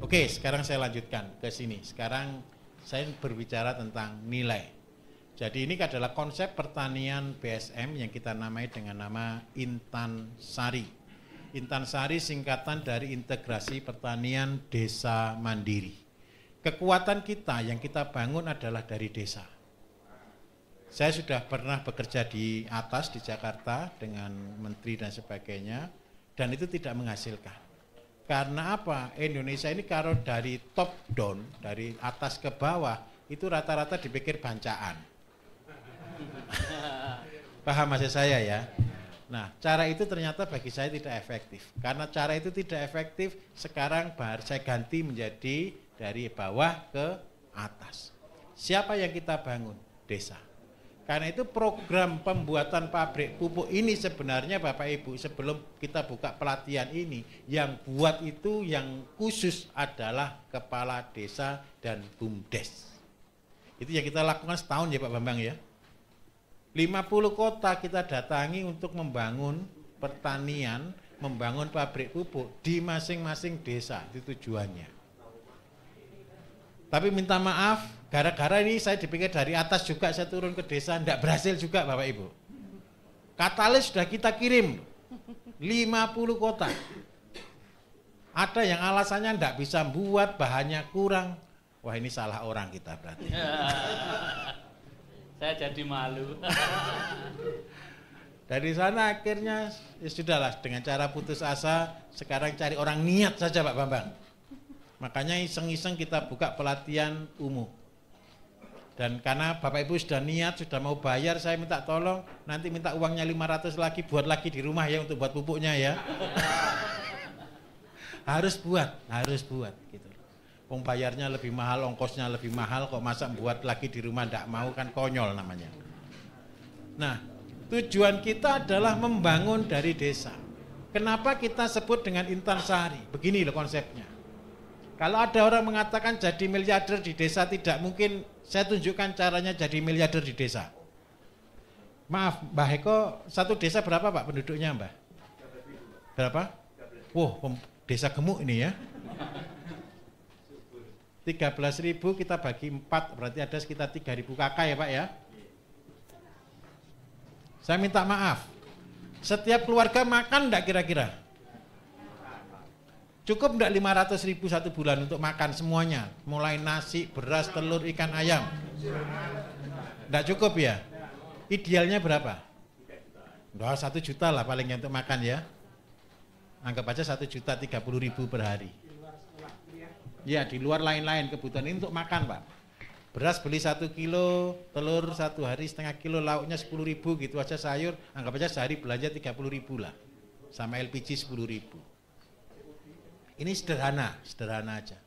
Oke, sekarang saya lanjutkan ke sini. Sekarang saya berbicara tentang nilai. Jadi ini adalah konsep pertanian BSM yang kita namai dengan nama Intan Sari. Intan Sari singkatan dari Integrasi Pertanian Desa Mandiri. Kekuatan kita yang kita bangun adalah dari desa. Saya sudah pernah bekerja di atas di Jakarta dengan menteri dan sebagainya, dan itu tidak menghasilkan. Karena apa? Indonesia ini kalau dari top down, dari atas ke bawah, itu rata-rata dipikir bancaan. Paham maksud saya ya? Nah, cara itu ternyata bagi saya tidak efektif. Karena cara itu tidak efektif, sekarang saya ganti menjadi dari bawah ke atas. Siapa yang kita bangun? Desa. Karena itu program pembuatan pabrik pupuk ini sebenarnya Bapak Ibu sebelum kita buka pelatihan ini yang buat itu yang khusus adalah kepala desa dan BUMDes. Itu yang kita lakukan setahun ya Pak Bambang ya. 50 kota kita datangi untuk membangun pertanian, membangun pabrik pupuk di masing-masing desa, itu tujuannya. Tapi minta maaf, gara-gara ini saya dipikir dari atas juga saya turun ke desa, tidak berhasil juga Bapak Ibu. Katalis sudah kita kirim, 50 kota. Ada yang alasannya tidak bisa buat, bahannya kurang. Wah ini salah orang kita berarti. Saya jadi malu. Dari sana akhirnya ya sudahlah dengan cara putus asa, sekarang cari orang niat saja Pak Bambang. Makanya iseng-iseng kita buka pelatihan umum. Dan karena Bapak Ibu sudah niat, sudah mau bayar, saya minta tolong, nanti minta uangnya 500 lagi, buat lagi di rumah ya untuk buat pupuknya ya. harus buat gitu. Wong bayarnya lebih mahal, ongkosnya lebih mahal, kok masa buat lagi di rumah ndak mau, kan konyol namanya. Nah, tujuan kita adalah membangun dari desa. Kenapa kita sebut dengan Intan Sari? Begini loh konsepnya. Kalau ada orang mengatakan jadi miliarder di desa tidak mungkin, saya tunjukkan caranya jadi miliarder di desa. Maaf, Mbah Eko, satu desa berapa Pak penduduknya Mbah? Berapa? Wah, desa gemuk ini ya. 13.000 kita bagi 4, berarti ada sekitar 3.000 kakak ya Pak ya. Saya minta maaf, setiap keluarga makan enggak kira-kira? Cukup enggak 500.000 satu bulan untuk makan semuanya? Mulai nasi, beras, telur, ikan, ayam. Enggak cukup ya? Idealnya berapa? Udah 1 juta lah palingnya untuk makan ya. Anggap aja 1.030.000 per hari. Ya di luar lain-lain kebutuhan ini untuk makan Pak. Beras beli 1 kilo, telur 1 hari setengah kilo, lauknya 10.000 gitu aja sayur. Anggap aja sehari belanja 30.000 lah. Sama LPG 10.000. Ini sederhana aja.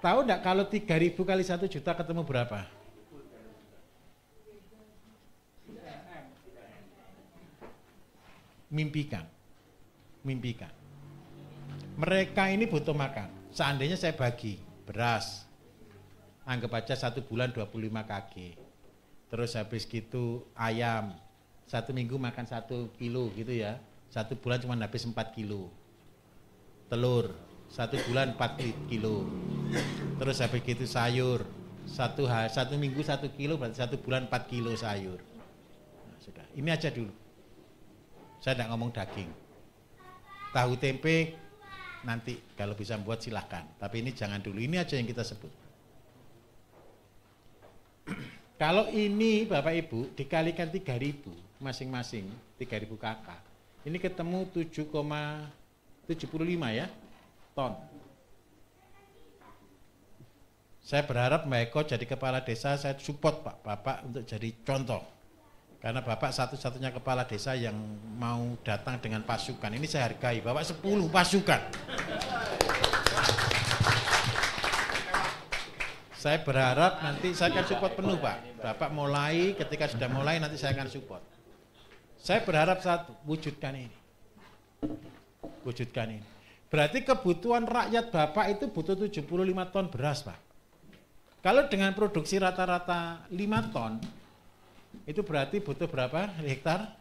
Tahu enggak kalau 3.000 kali 1 juta ketemu berapa? Mimpikan. Mereka ini butuh makan. Seandainya saya bagi beras, anggap aja 1 bulan 25 kg. Terus habis gitu ayam, 1 minggu makan 1 kilo gitu ya. 1 bulan cuma habis 4 kilo. Telur 1 bulan 4 kilo. Terus habis gitu sayur 1 minggu 1 kilo, berarti 1 bulan 4 kilo sayur. Nah, sudah, ini aja dulu. Saya tidak ngomong daging. Tahu tempe nanti kalau bisa buat silahkan. Tapi ini jangan dulu, ini aja yang kita sebut. Kalau ini Bapak Ibu dikalikan 3.000 masing-masing, 3.000 kakak, ini ketemu 7,75 ya ton. Saya berharap Mbak Eko jadi kepala desa, saya support Pak Bapak untuk jadi contoh. Karena Bapak satu-satunya kepala desa yang mau datang dengan pasukan. Ini saya hargai, Bapak 10 pasukan. Saya berharap nanti saya akan support penuh Pak. Bapak mulai, ketika sudah mulai nanti saya akan support. Saya berharap satu, wujudkan ini. Berarti kebutuhan rakyat Bapak itu butuh 75 ton beras Pak. Kalau dengan produksi rata-rata 5 ton, itu berarti butuh berapa hektar?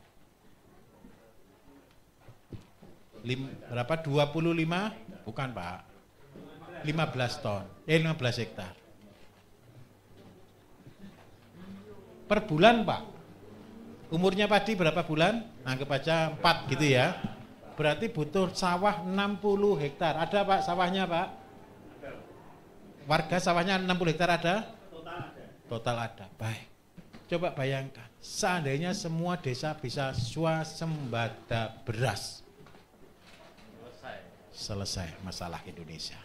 Berapa? 25? Bukan Pak. 15 ton, 15 hektar. Per bulan Pak. Umurnya padi berapa bulan? Anggap aja 4 gitu ya. Berarti butuh sawah 60 hektar. Ada Pak sawahnya Pak? Warga sawahnya 60 hektar ada? Total ada. Baik. Coba bayangkan, seandainya semua desa bisa swasembada beras. Selesai masalah Indonesia.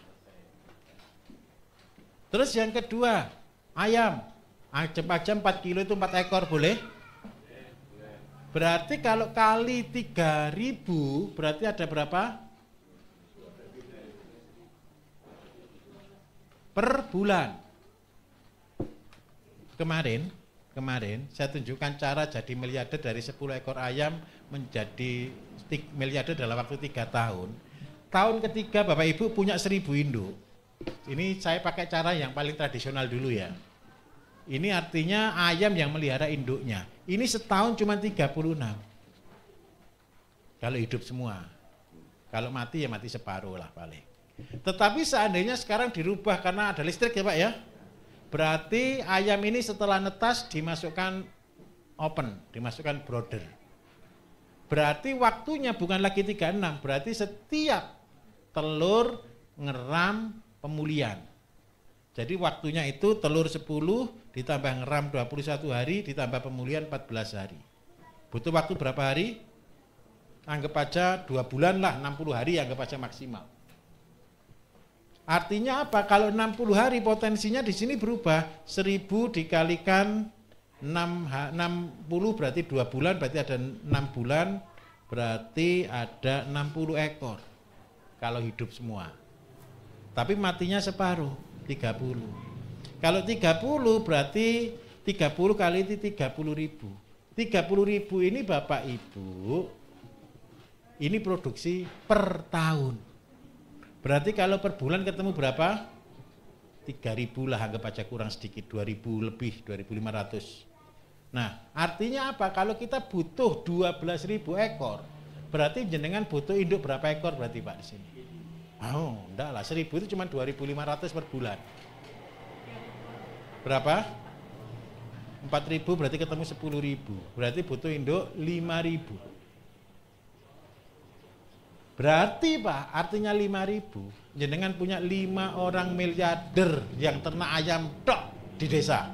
Terus yang kedua, ayam. Ajam 4 kilo itu 4 ekor boleh? Berarti kalau kali 3.000 berarti ada berapa? Per bulan. Kemarin saya tunjukkan cara jadi miliarder dari 10 ekor ayam menjadi miliarder dalam waktu 3 tahun. Tahun ketiga Bapak Ibu punya 1000 induk. Ini saya pakai cara yang paling tradisional dulu ya. Ini artinya ayam yang melihara induknya. Ini setahun cuma 36. Kalau hidup semua. Kalau mati ya mati separuh lah paling. Tetapi seandainya sekarang dirubah karena ada listrik ya Pak ya. Berarti ayam ini setelah netas dimasukkan open, dimasukkan brooder. Berarti waktunya bukan lagi 36, berarti setiap telur ngeram pemulihan. Jadi waktunya itu telur 10 ditambah ngeram 21 hari ditambah pemulihan 14 hari. Butuh waktu berapa hari? Anggap aja 2 bulan lah, 60 hari anggap aja maksimal. Artinya apa? Kalau 60 hari potensinya di sini berubah. 1000 dikalikan 60 berarti 2 bulan, berarti ada 6 bulan, berarti ada 60 ekor. Kalau hidup semua. Tapi matinya separuh, 30. Kalau 30 berarti 30 kali itu 30.000. 30.000 ini Bapak Ibu, ini produksi per tahun. Berarti kalau per bulan ketemu berapa? 3.000 lah, anggap aja kurang sedikit, 2.000 lebih, 2.500. Nah, artinya apa? Kalau kita butuh 12.000 ekor, berarti jenengan butuh induk berapa ekor berarti Pak di sini? Oh, enggak lah, 1000 itu cuma 2.500 per bulan. Berapa? 4.000 berarti ketemu 10.000. Berarti butuh induk 5.000. Berarti Pak, artinya 5.000. Jenengan punya 5 orang miliarder yang ternak ayam tok di desa.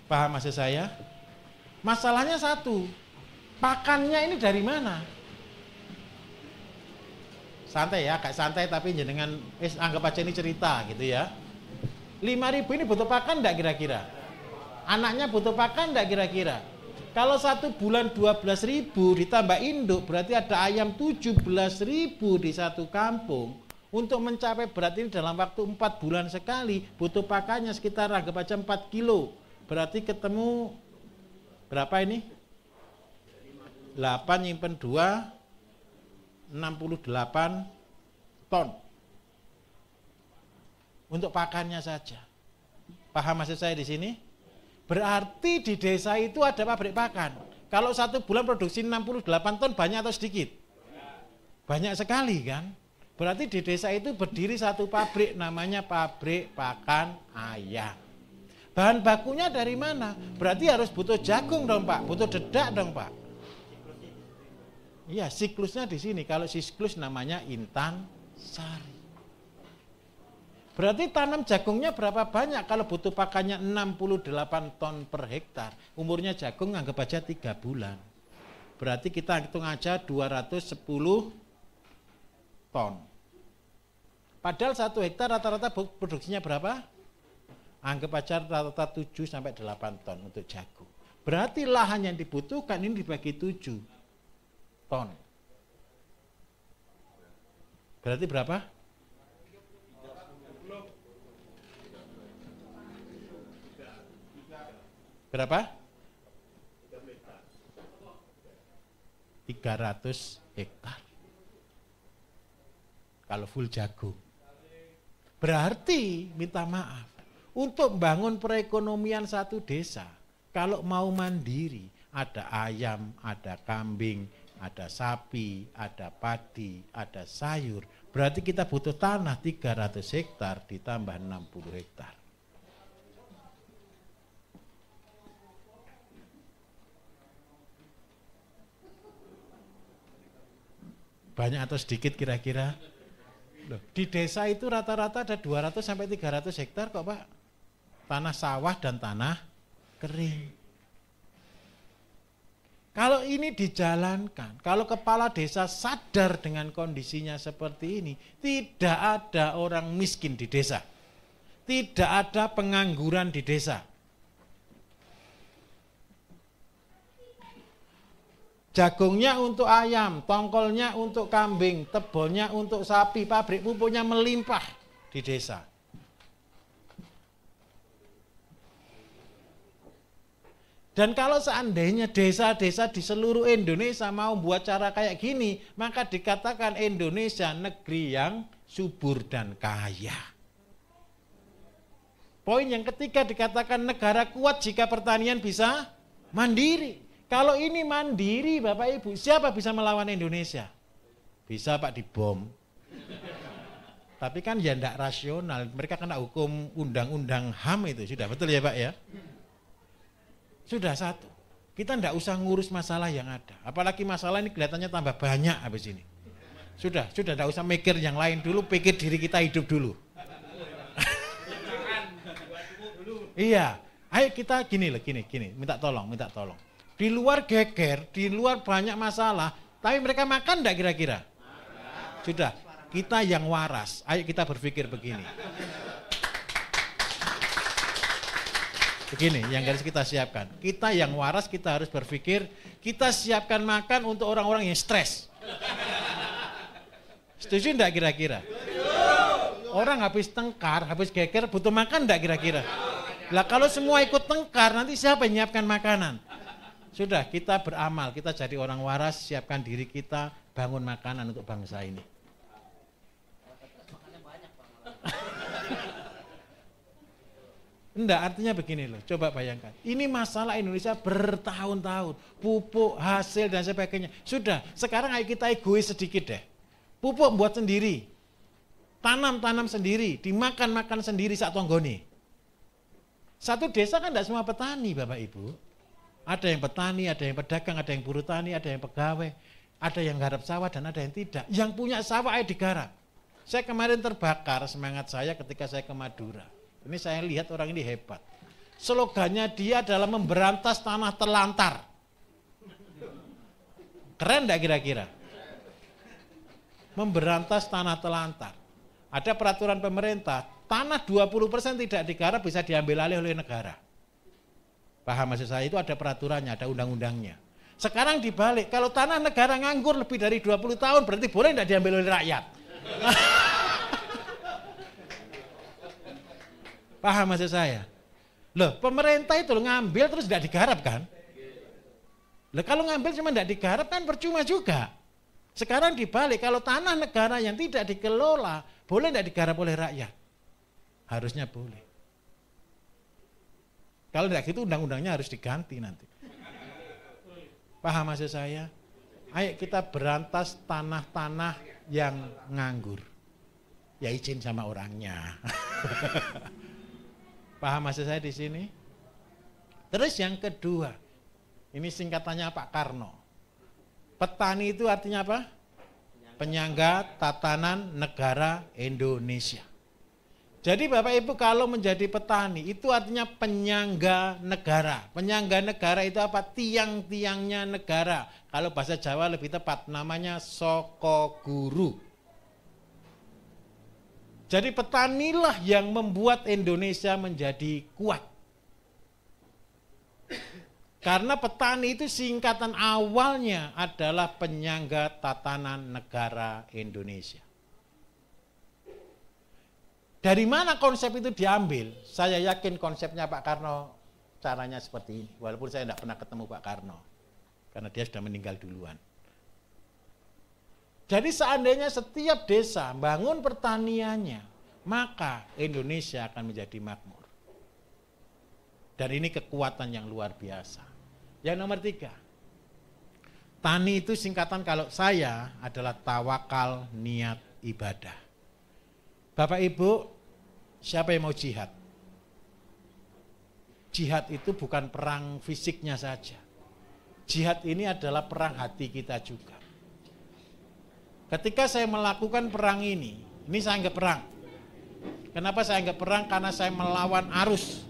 Paham maksud saya? Masalahnya satu, pakannya ini dari mana? Santai ya, agak santai tapi jenengan anggap aja ini cerita gitu ya. 5.000 ini butuh pakan enggak kira-kira? Anaknya butuh pakan enggak kira-kira? Kalau 1 bulan 12.000 ditambah induk berarti ada ayam 17.000 di satu kampung. Untuk mencapai berat ini dalam waktu 4 bulan sekali butuh pakannya sekitar anggap aja 4 kilo. Berarti ketemu berapa ini? 8 nyimpen 2 68 ton untuk pakannya saja. Paham maksud saya di sini? Berarti di desa itu ada pabrik pakan. Kalau 1 bulan produksi 68 ton banyak atau sedikit? Banyak sekali kan? Berarti di desa itu berdiri satu pabrik namanya pabrik pakan ayam. Bahan bakunya dari mana? Berarti harus butuh jagung dong Pak, butuh dedak dong Pak. Iya, siklusnya di sini. Kalau siklus namanya intan sari. Berarti tanam jagungnya berapa banyak? Kalau butuh pakannya 68 ton per hektar. Umurnya jagung anggap aja 3 bulan. Berarti kita hitung aja 210 ton. Padahal 1 hektar rata-rata produksinya berapa? Anggap aja rata-rata 7 sampai 8 ton untuk jagung. Berarti lahan yang dibutuhkan ini dibagi 7 ton. Berarti berapa? Berapa? 300 hektar. Kalau full jagung. Berarti minta maaf, untuk membangun perekonomian satu desa, kalau mau mandiri, ada ayam, ada kambing, ada sapi, ada padi, ada sayur. Berarti kita butuh tanah 300 hektar ditambah 60 hektar. Banyak atau sedikit kira-kira? Loh, di desa itu rata-rata ada 200 sampai 300 hektar kok Pak. Tanah sawah dan tanah kering. Kalau ini dijalankan, kalau kepala desa sadar dengan kondisinya seperti ini, tidak ada orang miskin di desa. Tidak ada pengangguran di desa. Jagungnya untuk ayam, tongkolnya untuk kambing, tebonnya untuk sapi, pabrik pupuknya melimpah di desa. Dan kalau seandainya desa-desa di seluruh Indonesia mau buat cara kayak gini, maka dikatakan Indonesia negeri yang subur dan kaya. Poin yang ketiga dikatakan negara kuat jika pertanian bisa mandiri. Kalau ini mandiri Bapak Ibu, siapa bisa melawan Indonesia? Bisa Pak dibom. Tapi kan ya enggak rasional, mereka kena hukum undang-undang HAM itu, sudah betul ya Pak ya? Sudah satu, kita enggak usah ngurus masalah yang ada. Apalagi masalah ini kelihatannya tambah banyak habis ini. Sudah enggak usah mikir yang lain dulu, pikir diri kita hidup dulu. Iya, ayo kita gini, minta tolong. Di luar geger, di luar banyak masalah, tapi mereka makan enggak kira-kira? Sudah, kita yang waras, ayo kita berpikir begini. Begini, yang harus kita siapkan. Kita yang waras, kita harus berpikir, kita siapkan makan untuk orang-orang yang stres. Setuju enggak kira-kira? Orang habis tengkar, habis geger, butuh makan enggak kira-kira? Lah kalau semua ikut tengkar, nanti siapa yang nyiapkan makanan? Sudah, kita beramal, kita jadi orang waras, siapkan diri kita, bangun makanan untuk bangsa ini. Enggak, artinya begini loh, coba bayangkan. Ini masalah Indonesia bertahun-tahun, pupuk, hasil dan sebagainya. Sudah, sekarang ayo kita egois sedikit deh. Pupuk buat sendiri, tanam sendiri, dimakan sendiri sak tonggone. Satu desa kan enggak semua petani Bapak Ibu. Ada yang petani, ada yang pedagang, ada yang buruh tani, ada yang pegawai, ada yang garap sawah dan ada yang tidak. Yang punya sawah ayo digarap. Saya kemarin terbakar semangat saya ketika saya ke Madura. Ini saya lihat orang ini hebat. Slogannya dia adalah memberantas tanah terlantar. Keren enggak kira-kira? Memberantas tanah terlantar. Ada peraturan pemerintah, tanah 20% tidak digarap bisa diambil alih oleh negara. Paham maksud saya? Itu ada peraturannya, ada undang-undangnya. Sekarang dibalik, kalau tanah negara nganggur lebih dari 20 tahun, berarti boleh tidak diambil oleh rakyat? Paham maksud saya? Loh, pemerintah itu ngambil terus tidak digarap kan? Loh, kalau ngambil cuma tidak digarap kan percuma juga. Sekarang dibalik, kalau tanah negara yang tidak dikelola, boleh tidak digarap oleh rakyat? Harusnya boleh. Kalau tidak gitu undang-undangnya harus diganti nanti. Paham maksud saya? Ayo kita berantas tanah-tanah yang nganggur. Ya izin sama orangnya. Paham maksud saya di sini? Terus yang kedua, ini singkatannya Pak Karno. Petani itu artinya apa? Penyangga tatanan negara Indonesia. Jadi Bapak Ibu kalau menjadi petani itu artinya penyangga negara. Penyangga negara itu apa? Tiang-tiangnya negara. Kalau bahasa Jawa lebih tepat namanya soko guru. Jadi petanilah yang membuat Indonesia menjadi kuat. Karena petani itu singkatan awalnya adalah penyangga tatanan negara Indonesia. Dari mana konsep itu diambil? Saya yakin konsepnya Pak Karno caranya seperti ini. Walaupun saya tidak pernah ketemu Pak Karno. Karena dia sudah meninggal duluan. Jadi seandainya setiap desa bangun pertaniannya, maka Indonesia akan menjadi makmur. Dan ini kekuatan yang luar biasa. Yang nomor 3, Tani itu singkatan kalau saya adalah tawakal niat ibadah. Bapak Ibu, siapa yang mau jihad? Jihad itu bukan perang fisiknya saja. Jihad ini adalah perang hati kita juga. Ketika saya melakukan perang ini saya anggap perang. Kenapa saya anggap perang? Karena saya melawan arus.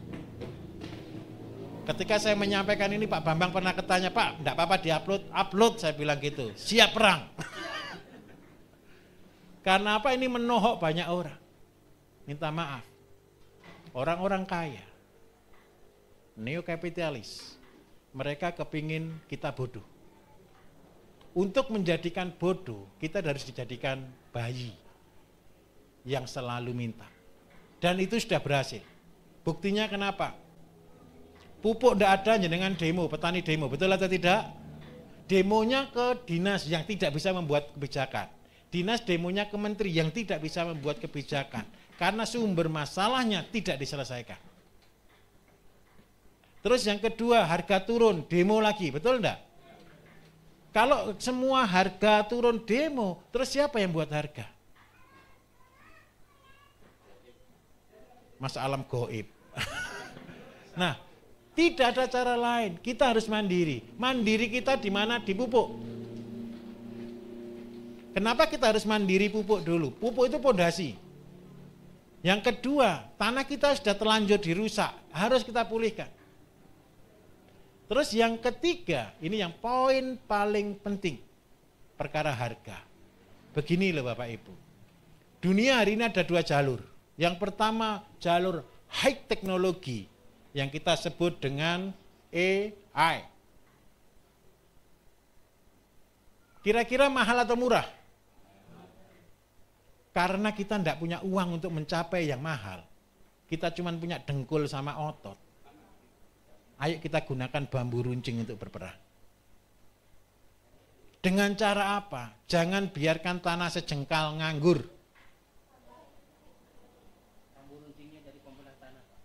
Ketika saya menyampaikan ini, Pak Bambang pernah ketanya, Pak, enggak apa-apa upload, saya bilang gitu, siap perang. Karena apa? Ini menohok banyak orang. Minta maaf. Orang-orang kaya, neokapitalis, mereka kepingin kita bodoh. Untuk menjadikan bodoh, kita harus dijadikan bayi yang selalu minta. Dan itu sudah berhasil. Buktinya kenapa? Pupuk tidak ada dengan demo, petani demo, betul atau tidak? Demonya ke dinas yang tidak bisa membuat kebijakan. Dinas demonya ke menteri yang tidak bisa membuat kebijakan. Karena sumber masalahnya tidak diselesaikan. Terus yang kedua, harga turun, demo lagi, betul enggak? Kalau semua harga turun demo, terus siapa yang buat harga? Mas alam goib. Nah, tidak ada cara lain, kita harus mandiri. Mandiri kita di mana? Di pupuk. Kenapa kita harus mandiri pupuk dulu? Pupuk itu pondasi. Yang kedua, tanah kita sudah terlanjur dirusak, harus kita pulihkan. Terus yang ketiga, ini yang poin paling penting, perkara harga. Begini loh Bapak Ibu, dunia hari ini ada dua jalur. Yang pertama jalur high teknologi, yang kita sebut dengan AI. Kira-kira mahal atau murah? Karena kita tidak punya uang untuk mencapai yang mahal. Kita cuma punya dengkul sama otot. Ayo kita gunakan bambu runcing untuk berperang. Dengan cara apa? Jangan biarkan tanah sejengkal nganggur. Bambu runcingnya dari pembelah tanah, Pak.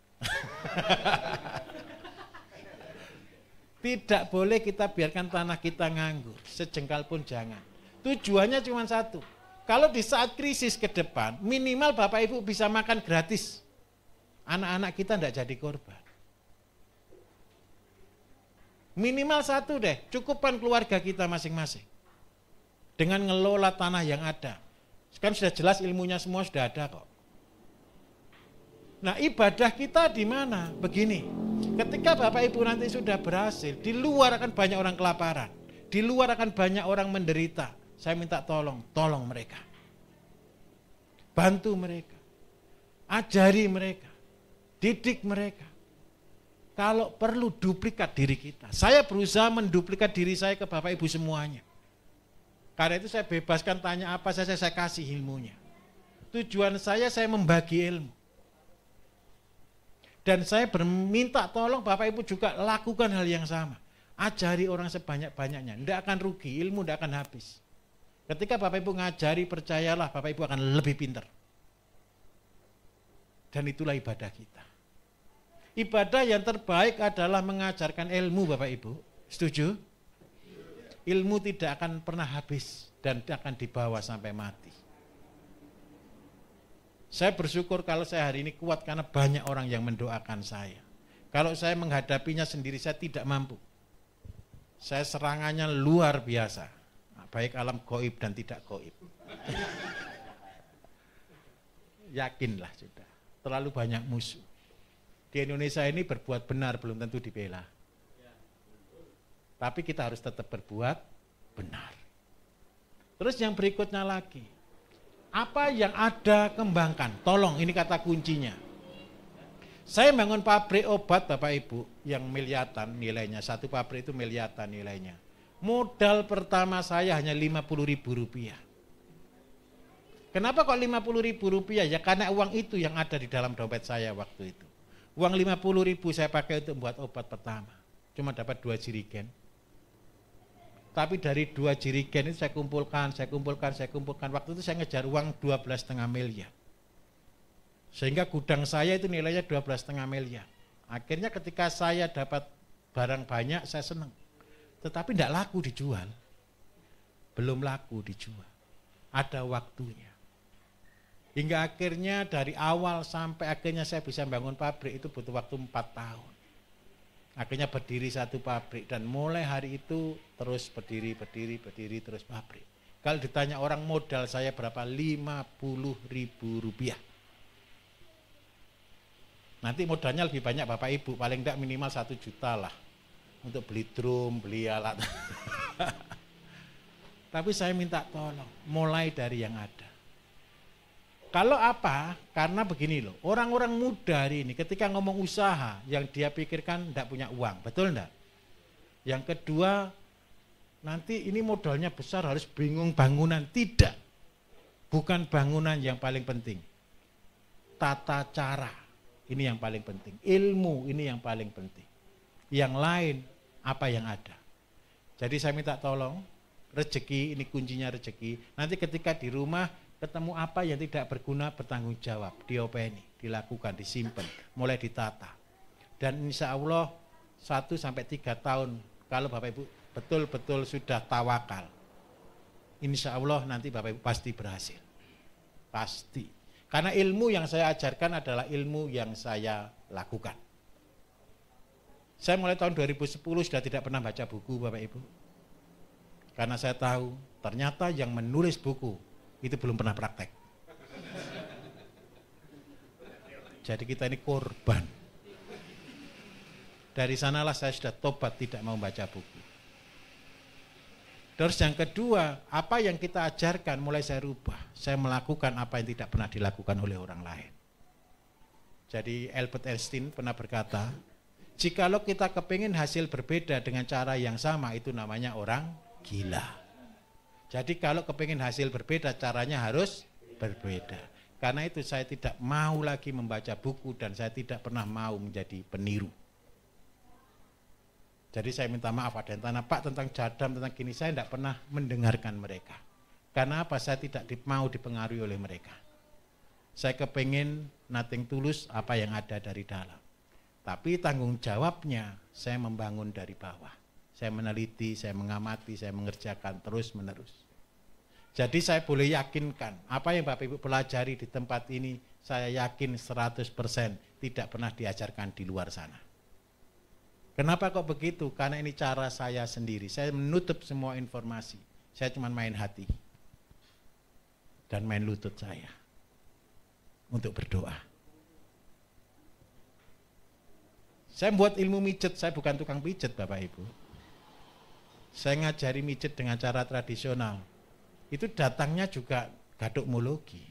Tidak boleh kita biarkan tanah kita nganggur, sejengkal pun jangan. Tujuannya cuma satu. Kalau di saat krisis ke depan, minimal Bapak Ibu bisa makan gratis. Anak-anak kita tidak jadi korban. Minimal satu deh, cukupkan keluarga kita masing-masing. Dengan ngelola tanah yang ada. Kan sudah jelas ilmunya semua sudah ada kok. Nah, ibadah kita di mana? Begini, ketika Bapak Ibu nanti sudah berhasil, di luar akan banyak orang kelaparan. Di luar akan banyak orang menderita. Saya minta tolong mereka. Bantu mereka. Ajari mereka. Didik mereka. Kalau perlu duplikat diri kita. Saya berusaha menduplikat diri saya ke Bapak Ibu semuanya. Karena itu saya bebaskan, tanya apa saja saya kasih ilmunya. Tujuan saya membagi ilmu. Dan saya minta tolong Bapak Ibu juga lakukan hal yang sama. Ajari orang sebanyak-banyaknya. Tidak akan rugi, ilmu tidak akan habis. Ketika Bapak Ibu ngajari, percayalah Bapak Ibu akan lebih pintar. Dan itulah ibadah kita. Ibadah yang terbaik adalah mengajarkan ilmu Bapak Ibu. Setuju? Ilmu tidak akan pernah habis dan akan dibawa sampai mati. Saya bersyukur kalau saya hari ini kuat karena banyak orang yang mendoakan saya. Kalau saya menghadapinya sendiri saya tidak mampu. Saya serangannya luar biasa. Baik alam gaib dan tidak gaib. Yakinlah sudah. Terlalu banyak musuh. Di Indonesia ini berbuat benar belum tentu dibela. Tapi kita harus tetap berbuat benar. Terus yang berikutnya lagi. Apa yang ada kembangkan. Tolong, ini kata kuncinya. Saya bangun pabrik obat Bapak Ibu yang miliatan nilainya. Satu pabrik itu miliatan nilainya. Modal pertama saya hanya Rp50.000. Kenapa kok Rp50.000? Ya karena uang itu yang ada di dalam dompet saya waktu itu. Uang 50.000 saya pakai untuk membuat obat pertama. Cuma dapat 2 jirigen. Tapi dari 2 jirigen itu saya kumpulkan. Waktu itu saya ngejar uang 12,5 miliar. Sehingga gudang saya itu nilainya 12,5 miliar. Akhirnya ketika saya dapat barang banyak, saya senang. Tetapi tidak laku dijual. belum laku dijual. Ada waktunya. Hingga akhirnya dari awal sampai akhirnya saya bisa bangun pabrik itu butuh waktu 4 tahun. Akhirnya berdiri satu pabrik dan mulai hari itu terus berdiri terus pabrik. Kalau ditanya orang modal saya berapa? 50.000 rupiah. Nanti modalnya lebih banyak Bapak Ibu, paling enggak minimal 1 juta lah. Untuk beli drum, beli alat. Tapi saya minta tolong, mulai dari yang ada. Kalau apa? Karena begini loh, orang-orang muda hari ini ketika ngomong usaha, yang dia pikirkan enggak punya uang, betul enggak? Yang kedua, nanti ini modalnya besar harus bingung bangunan. Tidak, bukan bangunan yang paling penting. Tata cara, ini yang paling penting. Ilmu, ini yang paling penting. Yang lain, apa yang ada. Jadi saya minta tolong, rezeki, ini kuncinya rezeki. Nanti ketika di rumah, ketemu apa yang tidak berguna, bertanggung jawab, diopeni, dilakukan, disimpan, mulai ditata. Dan insya Allah 1-3 tahun, kalau Bapak Ibu betul-betul sudah tawakal, insya Allah nanti Bapak Ibu pasti berhasil. Pasti. Karena ilmu yang saya ajarkan adalah ilmu yang saya lakukan. Saya mulai tahun 2010 sudah tidak pernah baca buku Bapak Ibu. Karena saya tahu ternyata yang menulis buku itu belum pernah praktek. Jadi kita ini korban. Dari sanalah saya sudah tobat tidak mau baca buku. Terus yang kedua, apa yang kita ajarkan mulai saya rubah. Saya melakukan apa yang tidak pernah dilakukan oleh orang lain. Jadi Albert Einstein pernah berkata, jikalau kita kepingin hasil berbeda dengan cara yang sama, itu namanya orang gila. Jadi kalau kepingin hasil berbeda, caranya harus berbeda. Karena itu saya tidak mau lagi membaca buku dan saya tidak pernah mau menjadi peniru. Jadi saya minta maaf ada yang tanya, Pak tentang jadam, tentang gini, saya tidak pernah mendengarkan mereka. Karena apa? Saya tidak mau dipengaruhi oleh mereka. Saya kepingin nothing tulus apa yang ada dari dalam. Tapi tanggung jawabnya saya membangun dari bawah. Saya meneliti, saya mengamati, saya mengerjakan terus menerus. Jadi saya boleh yakinkan, apa yang Bapak Ibu pelajari di tempat ini, saya yakin 100% tidak pernah diajarkan di luar sana. Kenapa kok begitu? Karena ini cara saya sendiri, saya menutup semua informasi, saya cuma main hati dan main lutut saya untuk berdoa. Saya buat ilmu mijet, saya bukan tukang pijet Bapak Ibu. Saya ngajari mijet dengan cara tradisional. Itu datangnya juga gadokmologi.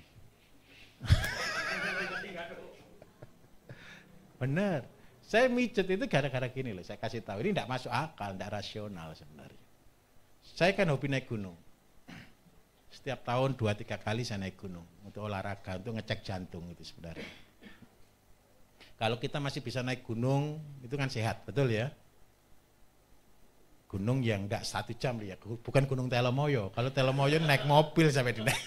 Benar. Saya mijet itu gara-gara gini loh, saya kasih tahu. Ini tidak masuk akal, tidak rasional sebenarnya. Saya kan hobi naik gunung. Setiap tahun 2-3 kali saya naik gunung. Untuk olahraga, untuk ngecek jantung itu sebenarnya. Kalau kita masih bisa naik gunung, itu kan sehat, betul ya? Gunung yang enggak 1 jam ya, bukan Gunung Telomoyo. Kalau Telomoyo naik mobil sampai di naik.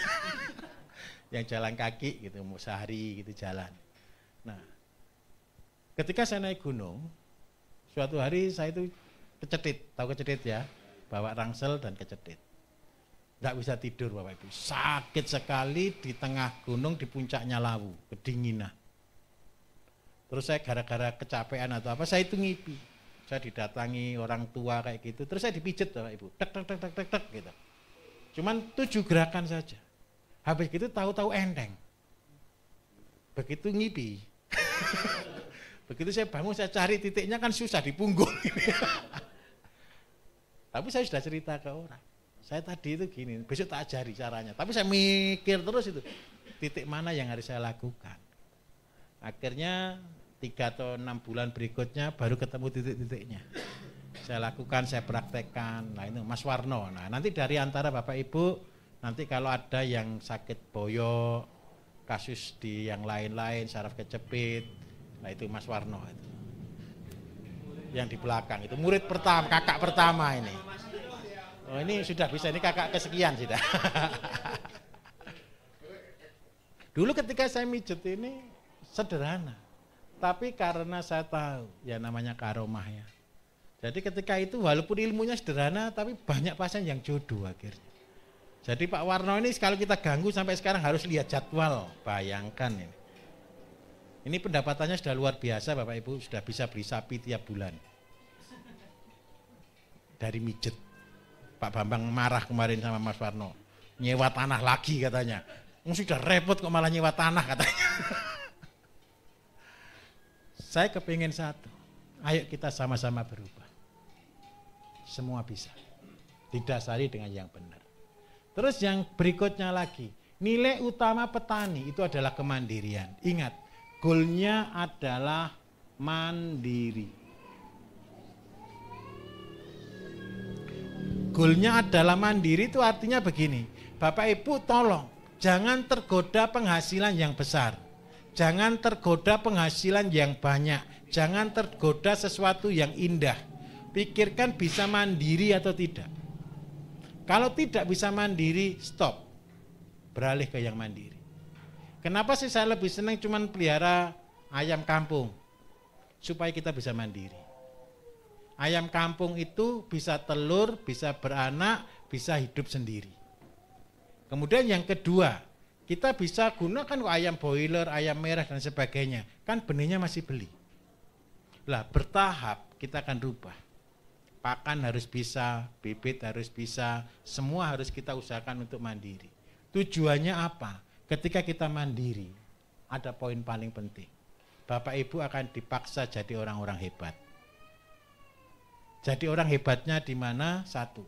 Yang jalan kaki gitu, mau sehari gitu jalan. Nah, ketika saya naik gunung, suatu hari saya itu kecetit, tahu kecetit ya? Bawa rangsel dan kecetit. Enggak bisa tidur Bapak Ibu. Sakit sekali di tengah gunung di puncaknya Lawu, kedinginan. Terus saya gara-gara kecapean atau apa, saya itu ngipi. Saya didatangi orang tua kayak gitu, terus saya dipijet Bapak Ibu, tek tek tek tek tek tek gitu. Cuman 7 gerakan saja. Habis gitu tahu-tahu enteng. Begitu ngipi. Begitu saya bangun, saya cari titiknya kan susah di punggung. Tapi saya sudah cerita ke orang. Saya tadi itu gini, besok tak ajari caranya. Tapi saya mikir terus itu, titik mana yang harus saya lakukan. Akhirnya 3 atau 6 bulan berikutnya baru ketemu titik-titiknya. Saya lakukan, saya praktekkan. Nah itu Mas Warno. Nah nanti dari antara Bapak Ibu, nanti kalau ada yang sakit boyok, kasus di yang lain-lain, saraf kecepit, nah itu Mas Warno itu. Yang di belakang itu murid pertama, kakak pertama ini. Oh ini sudah bisa, ini kakak kesekian sudah. Dulu ketika saya mijet ini sederhana. Tapi karena saya tahu, ya namanya karomah ya. Jadi ketika itu walaupun ilmunya sederhana, tapi banyak pasien yang jodoh akhirnya. Jadi Pak Warno ini kalau kita ganggu sampai sekarang harus lihat jadwal, bayangkan ini. Ini pendapatannya sudah luar biasa Bapak Ibu, sudah bisa beli sapi tiap bulan. Dari mijet. Pak Bambang marah kemarin sama Mas Warno. Nyewa tanah lagi katanya. Sudah repot kok malah nyewa tanah katanya. Saya kepingin satu. Ayo kita sama-sama berubah. Semua bisa. Didasari dengan yang benar. Terus yang berikutnya lagi. Nilai utama petani itu adalah kemandirian. Ingat, goalnya adalah mandiri. Goalnya adalah mandiri itu artinya begini, Bapak Ibu tolong jangan tergoda penghasilan yang besar, jangan tergoda penghasilan yang banyak, jangan tergoda sesuatu yang indah. Pikirkan bisa mandiri atau tidak. Kalau tidak bisa mandiri, stop, beralih ke yang mandiri. Kenapa sih saya lebih senang cuman pelihara ayam kampung? Supaya kita bisa mandiri. Ayam kampung itu bisa telur, bisa beranak, bisa hidup sendiri. Kemudian yang kedua, kita bisa gunakan ayam boiler, ayam merah dan sebagainya. Kan benihnya masih beli. Lah bertahap kita akan rubah. Pakan harus bisa, bibit harus bisa, semua harus kita usahakan untuk mandiri. Tujuannya apa? Ketika kita mandiri, ada poin paling penting. Bapak Ibu akan dipaksa jadi orang-orang hebat. Jadi orang hebatnya di mana? Satu,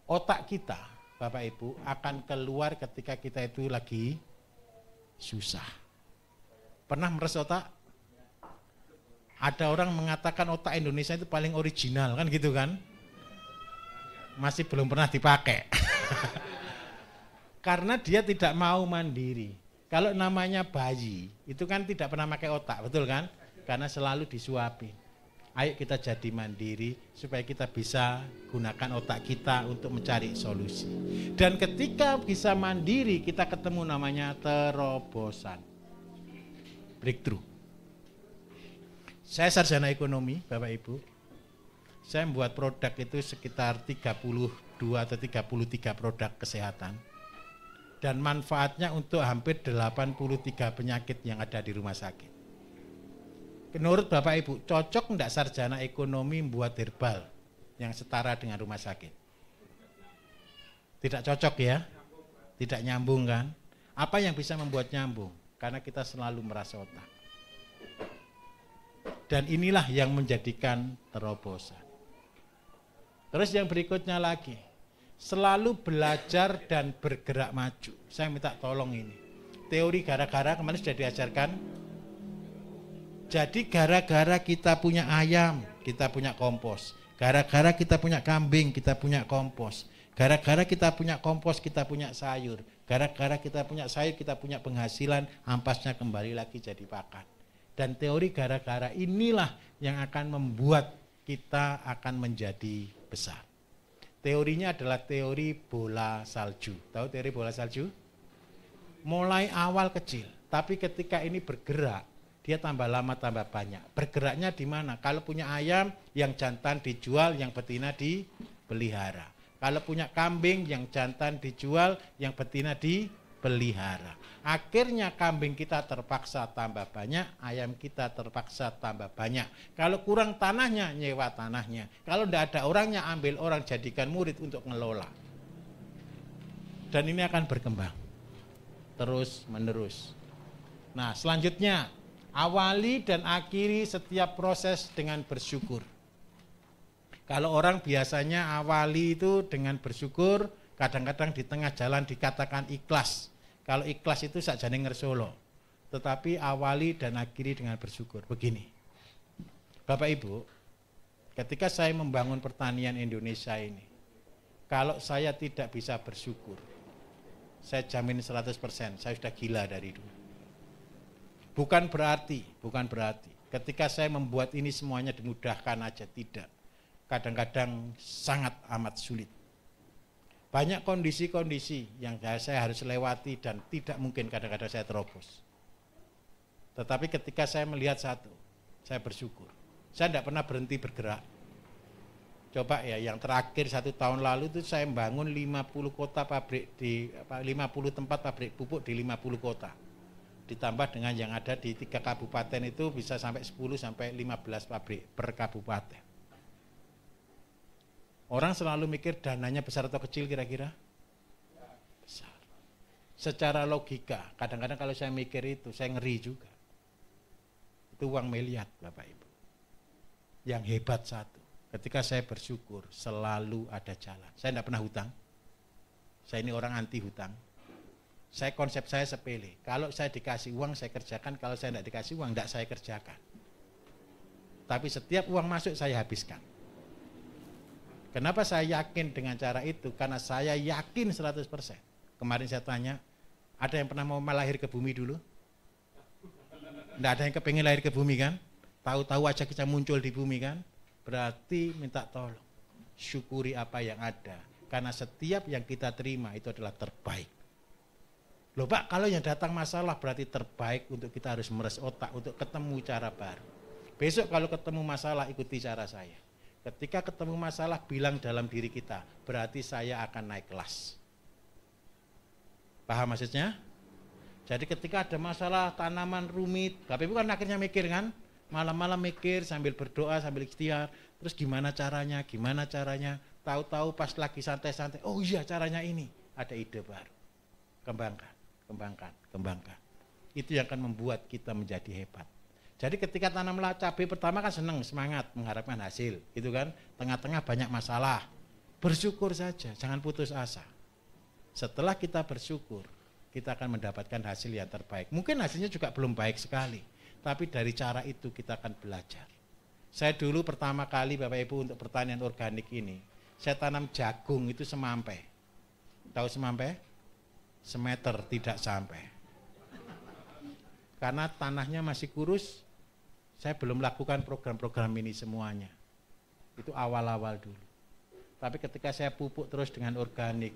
otak kita, Bapak Ibu, akan keluar ketika kita itu lagi susah. Pernah meres otak? Ada orang mengatakan otak Indonesia itu paling original, kan gitu kan? Masih belum pernah dipakai. Karena dia tidak mau mandiri. Kalau namanya bayi, itu kan tidak pernah pakai otak, betul kan? Karena selalu disuapin. Ayo kita jadi mandiri supaya kita bisa gunakan otak kita untuk mencari solusi. Dan ketika bisa mandiri, kita ketemu namanya terobosan. Breakthrough. Saya sarjana ekonomi, Bapak Ibu. Saya membuat produk itu sekitar 32 atau 33 produk kesehatan. Dan manfaatnya untuk hampir 83 penyakit yang ada di rumah sakit. Menurut Bapak Ibu, cocok enggak sarjana ekonomi membuat herbal yang setara dengan rumah sakit? Tidak cocok ya? Tidak nyambung kan? Apa yang bisa membuat nyambung? Karena kita selalu merasa otak. Dan inilah yang menjadikan terobosan. Terus yang berikutnya lagi, selalu belajar dan bergerak maju. Saya minta tolong ini. Teori gara-gara kemarin sudah diajarkan. Jadi gara-gara kita punya ayam, kita punya kompos. Gara-gara kita punya kambing, kita punya kompos. Gara-gara kita punya kompos, kita punya sayur. Gara-gara kita punya sayur, kita punya penghasilan, ampasnya kembali lagi jadi pakan. Dan teori gara-gara inilah yang akan membuat kita akan menjadi besar. Teorinya adalah teori bola salju. Tahu teori bola salju? Mulai awal kecil, tapi ketika ini bergerak, dia tambah lama tambah banyak. Bergeraknya di mana? Kalau punya ayam, yang jantan dijual, yang betina dipelihara. Kalau punya kambing, yang jantan dijual, yang betina dipelihara. Akhirnya kambing kita terpaksa tambah banyak, ayam kita terpaksa tambah banyak. Kalau kurang tanahnya, nyewa tanahnya. Kalau tidak ada orangnya, ambil orang jadikan murid untuk ngelola. Dan ini akan berkembang terus menerus. Nah, selanjutnya, awali dan akhiri setiap proses dengan bersyukur. Kalau orang biasanya awali itu dengan bersyukur, kadang-kadang di tengah jalan dikatakan ikhlas. Kalau ikhlas itu sakjane ngersolo. Tetapi awali dan akhiri dengan bersyukur. Begini, Bapak Ibu, ketika saya membangun pertanian Indonesia ini, kalau saya tidak bisa bersyukur, saya jamin 100%, saya sudah gila dari dulu. Bukan berarti ketika saya membuat ini semuanya dimudahkan aja, tidak. Kadang-kadang sangat amat sulit. Banyak kondisi-kondisi yang saya harus lewati dan tidak mungkin kadang-kadang saya terobos. Tetapi ketika saya melihat satu, saya bersyukur. Saya tidak pernah berhenti bergerak. Coba ya, yang terakhir 1 tahun lalu itu saya membangun 50 kota pabrik di 50 tempat pabrik pupuk di 50 kota. Ditambah dengan yang ada di 3 kabupaten itu bisa sampai 10 sampai 15 pabrik per kabupaten. Orang selalu mikir dananya besar atau kecil kira-kira? Besar. Secara logika, kadang-kadang kalau saya mikir itu saya ngeri juga. Itu uang miliar Bapak Ibu. Yang hebat satu, ketika saya bersyukur selalu ada jalan. Saya tidak pernah hutang. Saya ini orang anti hutang. Konsep saya sepele. Kalau saya dikasih uang saya kerjakan, kalau saya tidak dikasih uang tidak saya kerjakan. Tapi setiap uang masuk saya habiskan. Kenapa saya yakin dengan cara itu? Karena saya yakin 100%. Kemarin saya tanya, ada yang pernah mau lahir ke bumi dulu? Tidak ada yang kepengen lahir ke bumi kan? Tahu-tahu aja kita muncul di bumi kan? Berarti minta tolong. Syukuri apa yang ada. Karena setiap yang kita terima itu adalah terbaik. Loh Pak, kalau yang datang masalah berarti terbaik untuk kita harus meres otak untuk ketemu cara baru. Besok kalau ketemu masalah ikuti cara saya. Ketika ketemu masalah bilang dalam diri kita, berarti saya akan naik kelas. Paham maksudnya? Jadi ketika ada masalah tanaman rumit, Bapak Ibu kan akhirnya mikir kan? Malam-malam mikir sambil berdoa, sambil ikhtiar. Terus gimana caranya? Tahu-tahu pas lagi santai-santai, oh iya caranya ini. Ada ide baru. Kembangkan. Itu yang akan membuat kita menjadi hebat. Jadi ketika tanamlah cabai pertama kan senang, semangat, mengharapkan hasil, gitu kan. Tengah-tengah banyak masalah, bersyukur saja, jangan putus asa. Setelah kita bersyukur, kita akan mendapatkan hasil yang terbaik. Mungkin hasilnya juga belum baik sekali, tapi dari cara itu kita akan belajar. Saya dulu pertama kali Bapak Ibu untuk pertanian organik ini, saya tanam jagung itu semampai. Tahu semampai? Semeter tidak sampai. Karena tanahnya masih kurus, saya belum lakukan program-program ini semuanya. Itu awal-awal dulu. Tapi ketika saya pupuk terus dengan organik,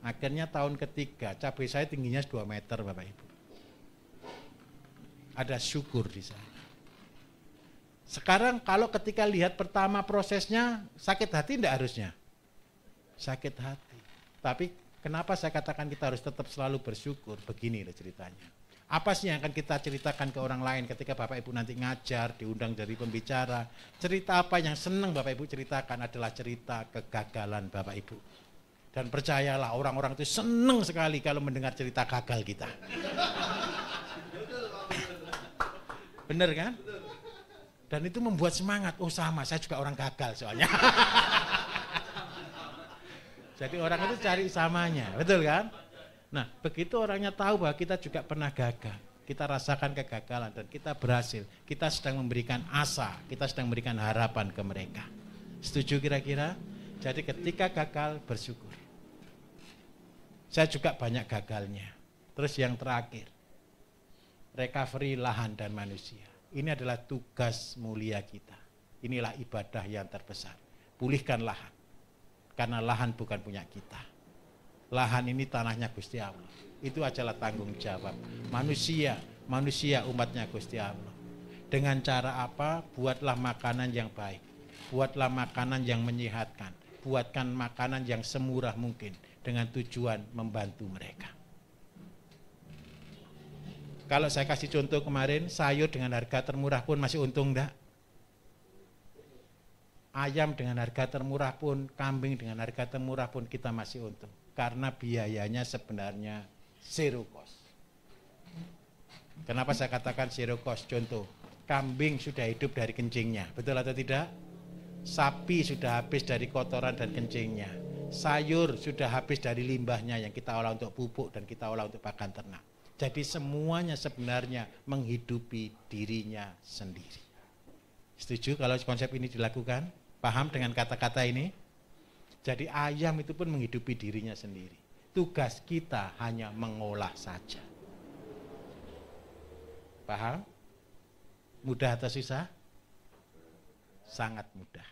akhirnya tahun ketiga cabai saya tingginya 2 meter Bapak Ibu. Ada syukur di sana. Sekarang kalau ketika lihat pertama prosesnya, sakit hati enggak harusnya? Sakit hati. Tapi kenapa saya katakan kita harus tetap selalu bersyukur? Begini ceritanya. Apa sih yang akan kita ceritakan ke orang lain ketika Bapak Ibu nanti ngajar, diundang dari pembicara? Cerita apa yang senang Bapak Ibu ceritakan adalah cerita kegagalan Bapak Ibu. Dan percayalah orang-orang itu senang sekali kalau mendengar cerita gagal kita. Bener kan? Dan itu membuat semangat, oh sama, saya juga orang gagal soalnya. Jadi orang itu cari samanya, betul kan? Nah, begitu orangnya tahu bahwa kita juga pernah gagal, kita rasakan kegagalan dan kita berhasil, kita sedang memberikan asa, kita sedang memberikan harapan ke mereka. Setuju kira-kira? Jadi ketika gagal, bersyukur. Saya juga banyak gagalnya. Terus yang terakhir, recovery lahan dan manusia. Ini adalah tugas mulia kita. Inilah ibadah yang terbesar. Pulihkan lahan. Karena lahan bukan punya kita. Lahan ini tanahnya Gusti Allah. Itu adalah tanggung jawab manusia umatnya Gusti Allah. Dengan cara apa? Buatlah makanan yang baik. Buatlah makanan yang menyehatkan. Buatkan makanan yang semurah mungkin dengan tujuan membantu mereka. Kalau saya kasih contoh kemarin, sayur dengan harga termurah pun masih untung enggak? Ayam dengan harga termurah pun, kambing dengan harga termurah pun kita masih untung. Karena biayanya sebenarnya zero cost. Kenapa saya katakan zero cost? Contoh, kambing sudah hidup dari kencingnya, betul atau tidak? Sapi sudah habis dari kotoran dan kencingnya. Sayur sudah habis dari limbahnya yang kita olah untuk pupuk dan kita olah untuk pakan ternak. Jadi semuanya sebenarnya menghidupi dirinya sendiri. Setuju kalau konsep ini dilakukan? Paham dengan kata-kata ini? Jadi ayam itu pun menghidupi dirinya sendiri. Tugas kita hanya mengolah saja. Paham? Mudah atau susah? Sangat mudah.